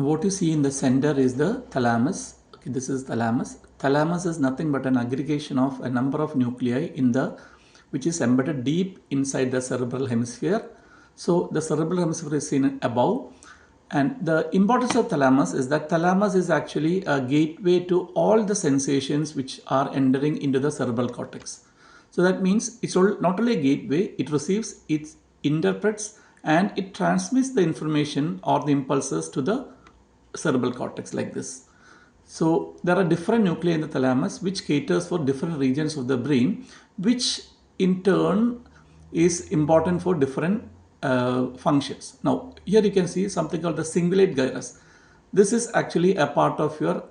what you see in the center is the thalamus. Okay, this is thalamus. Thalamus is nothing but an aggregation of a number of nuclei which is embedded deep inside the cerebral hemisphere. So the cerebral hemisphere is seen above, and the importance of thalamus is that thalamus is actually a gateway to all the sensations which are entering into the cerebral cortex. So that means it's not only a gateway, it receives, it interprets, and it transmits the information or the impulses to the cerebral cortex like this. So there are different nuclei in the thalamus which caters for different regions of the brain, which in turn is important for different functions. Now here you can see something called the cingulate gyrus. This is actually a part of your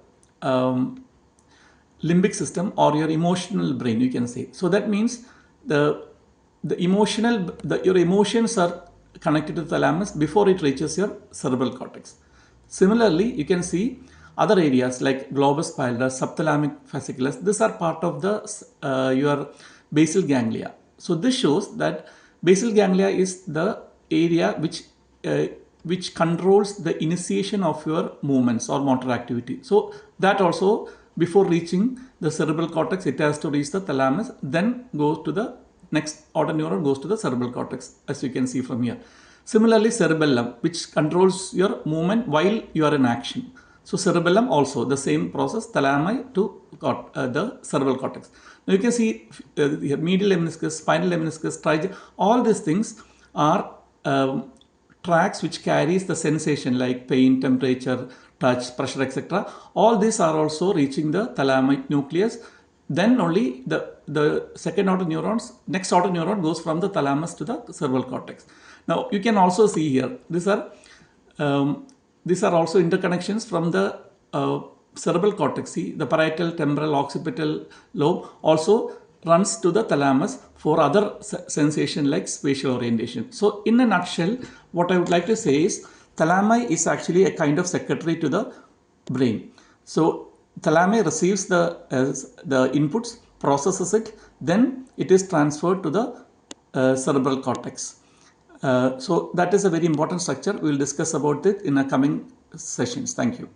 limbic system or your emotional brain, you can say. So that means your emotions are connected to the thalamus before it reaches your cerebral cortex. Similarly, you can see other areas like globus pallidus, subthalamic fasciculus. These are part of the your basal ganglia. So this shows that basal ganglia is the area which controls the initiation of your movements or motor activity. So that also, before reaching the cerebral cortex, it has to reach the thalamus, then goes to the next order neuron, goes to the cerebral cortex, as you can see from here. Similarly, cerebellum, which controls your movement while you are in action. So cerebellum also the same process, thalami to the cerebral cortex. Now you can see medial lemniscus, spinal lemniscus, trigeminal, all these things are tracts which carries the sensation like pain, temperature, touch, pressure, etc. All these are also reaching the thalamic nucleus. Then only the second order neurons, next order neuron goes from the thalamus to the cerebral cortex. Now you can also see here, these are also interconnections from the cerebral cortex. See, the parietal, temporal, occipital lobe also runs to the thalamus for other sensation like spatial orientation. So in a nutshell, what I would like to say is thalami is actually a kind of secretary to the brain. So thalami receives the inputs, processes it, then it is transferred to the cerebral cortex. So that is a very important structure. We will discuss about it in the coming sessions. Thank you.